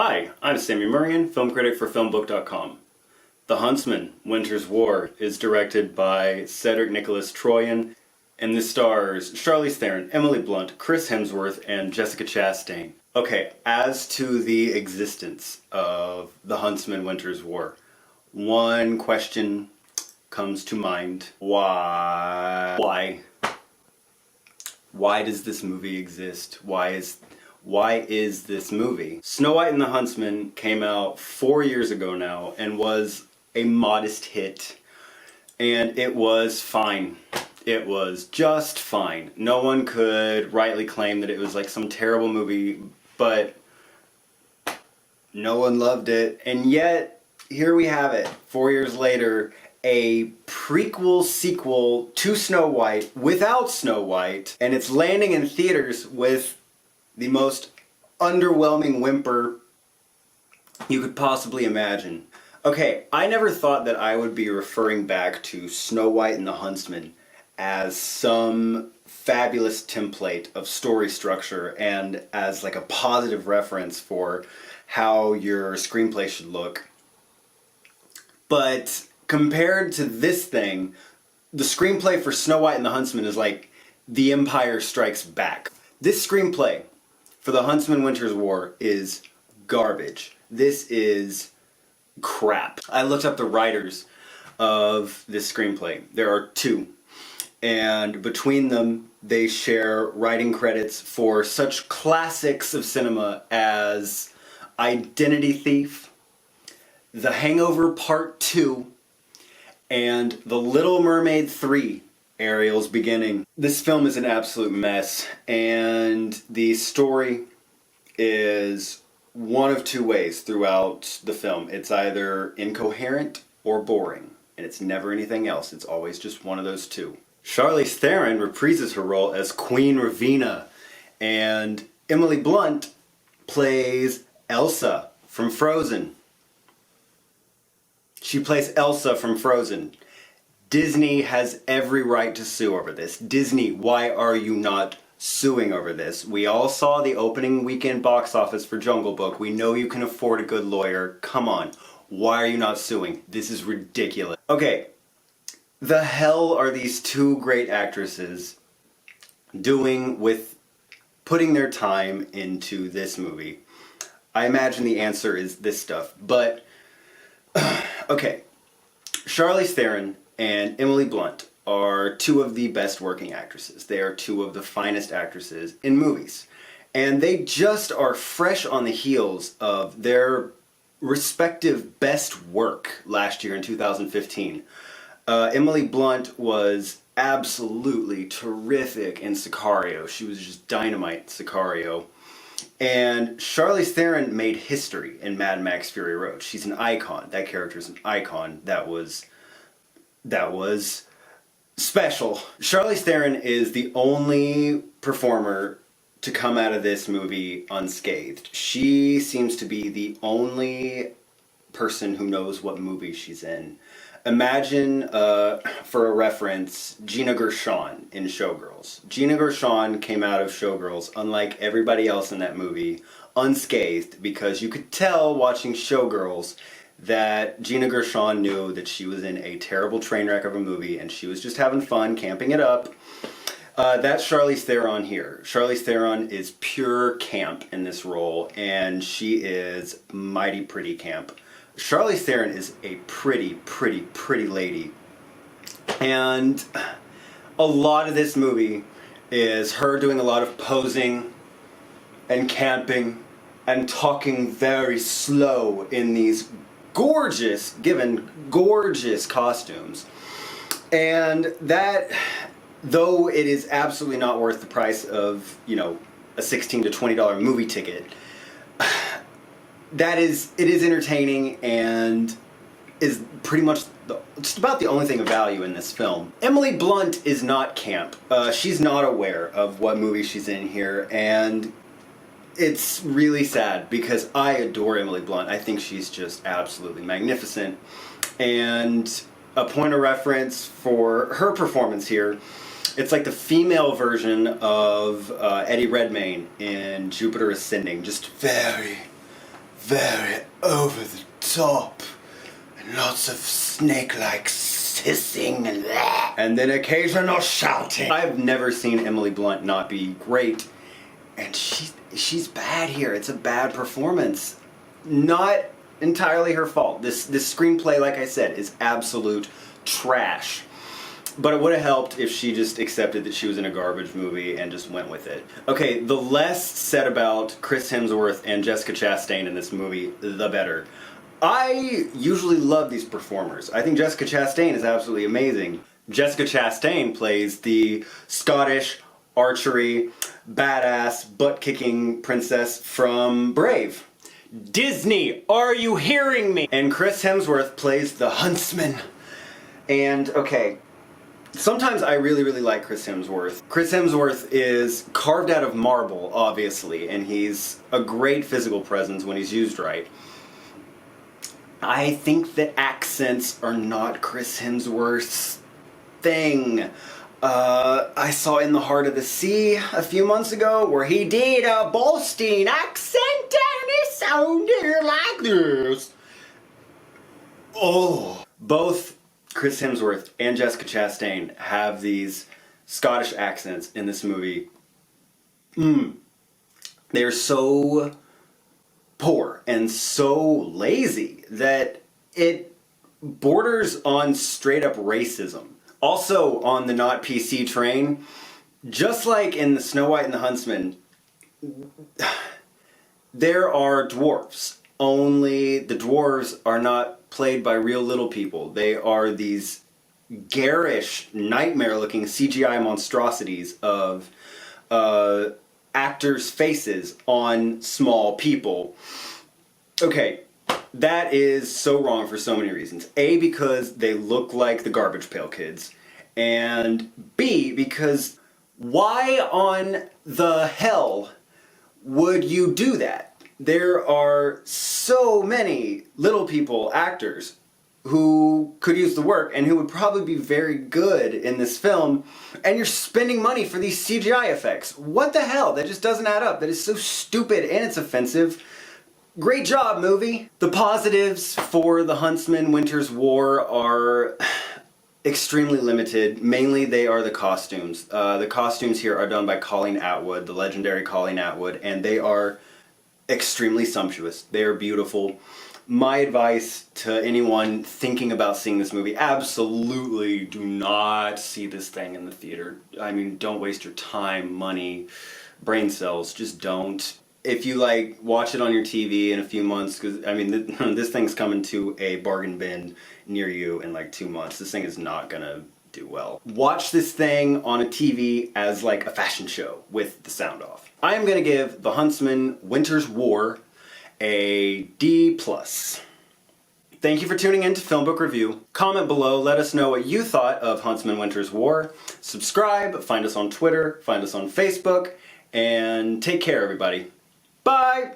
Hi, I'm Sammy Murrian, film critic for FilmBook.com. The Huntsman, Winter's War is directed by Cedric Nicolas-Troyan, and this stars Charlize Theron, Emily Blunt, Chris Hemsworth, and Jessica Chastain. Okay, as to the existence of The Huntsman, Winter's War, one question comes to mind. Why? Why does this movie exist? Why is this movie? Snow White and the Huntsman came out 4 years ago now and was a modest hit. And it was fine. It was just fine. No one could rightly claim that it was like some terrible movie, but no one loved it. And yet, here we have it, 4 years later, a prequel sequel to Snow White without Snow White, and it's landing in theaters with the most underwhelming whimper you could possibly imagine. Okay, I never thought that I would be referring back to Snow White and the Huntsman as some fabulous template of story structure and as like a positive reference for how your screenplay should look. But compared to this thing, the screenplay for Snow White and the Huntsman is like The Empire Strikes Back. This screenplay for The Huntsman Winter's War is garbage. This is crap. I looked up the writers of this screenplay. There are two. And between them, they share writing credits for such classics of cinema as Identity Thief, The Hangover Part 2, and The Little Mermaid 3, Ariel's Beginning. This film is an absolute mess, and the story is one of two ways throughout the film. It's either incoherent or boring, and it's never anything else. It's always just one of those two. Charlize Theron reprises her role as Queen Ravina, and Emily Blunt plays Elsa from Frozen. She plays Elsa from Frozen. Disney has every right to sue over this. Disney, why are you not suing over this? We all saw the opening weekend box office for Jungle Book. We know you can afford a good lawyer. Come on. Why are you not suing? This is ridiculous. Okay, the hell are these two great actresses doing with putting their time into this movie? I imagine the answer is this stuff, but okay, Charlize Theron and Emily Blunt are two of the best working actresses. They are two of the finest actresses in movies. And they just are fresh on the heels of their respective best work last year in 2015. Emily Blunt was absolutely terrific in Sicario. She was just dynamite in Sicario. And Charlize Theron made history in Mad Max Fury Road. She's an icon. That character is an icon. That was special. Charlize Theron is the only performer to come out of this movie unscathed. She seems to be the only person who knows what movie she's in. Imagine, for a reference, Gina Gershon in Showgirls. Gina Gershon came out of Showgirls, unlike everybody else in that movie, unscathed, because you could tell watching Showgirls that Gina Gershon knew that she was in a terrible train wreck of a movie and she was just having fun, camping it up. That's Charlize Theron here. Charlize Theron is pure camp in this role, and she is mighty pretty camp. Charlize Theron is a pretty lady. And a lot of this movie is her doing a lot of posing and camping and talking very slow in these gorgeous costumes. And that, though it is absolutely not worth the price of, a $16 to $20 movie ticket, it is entertaining and is pretty much just about the only thing of value in this film. Emily Blunt is not camp. She's not aware of what movie she's in here, and it's really sad because I adore Emily Blunt. I think she's just absolutely magnificent. And a point of reference for her performance here, it's like the female version of Eddie Redmayne in Jupiter Ascending. Just very very over the top. And lots of snake-like hissing and that. And then occasional shouting. I've never seen Emily Blunt not be great. And she's bad here. It's a bad performance. Not entirely her fault. This screenplay, like I said, is absolute trash. But it would have helped if she just accepted that she was in a garbage movie and just went with it. Okay, the less said about Chris Hemsworth and Jessica Chastain in this movie, the better. I usually love these performers. I think Jessica Chastain is absolutely amazing. Jessica Chastain plays the Scottish archery, badass, butt-kicking princess from Brave. Disney, are you hearing me? And Chris Hemsworth plays the Huntsman. And, okay, sometimes I really, really like Chris Hemsworth. Chris Hemsworth is carved out of marble, obviously, and he's a great physical presence when he's used right. I think that accents are not Chris Hemsworth's thing. I saw In the Heart of the Sea a few months ago where he did a Boston accent and it sounded like this. Oh. Both Chris Hemsworth and Jessica Chastain have these Scottish accents in this movie. They're so poor and so lazy that it borders on straight up racism. Also on the not PC train, just like in the Snow White and the Huntsman, there are dwarves. Only the dwarves are not played by real little people. They are these garish, nightmare-looking CGI monstrosities of actors' faces on small people. Okay, that is so wrong for so many reasons. A, because they look like the Garbage Pail Kids. And B, because why on the hell would you do that? There are so many little people actors who could use the work and who would probably be very good in this film, and you're spending money for these CGI effects. What the hell? That just doesn't add up. That is so stupid and it's offensive. Great job, movie! The positives for The Huntsman Winter's War are extremely limited. Mainly they are the costumes. The costumes here are done by Colleen Atwood, the legendary Colleen Atwood, and they are extremely sumptuous. They are beautiful. My advice to anyone thinking about seeing this movie, absolutely do not see this thing in the theater. I mean, don't waste your time, money, brain cells, just don't. If you watch it on your TV in a few months, because I mean, this thing's coming to a bargain bin near you in 2 months. This thing is not gonna do well. Watch this thing on a TV as a fashion show with the sound off. I am gonna give The Huntsman Winter's War a D+. Thank you for tuning in to FilmBook Review. Comment below, let us know what you thought of Huntsman Winter's War. Subscribe, find us on Twitter, find us on Facebook, and take care everybody. Bye!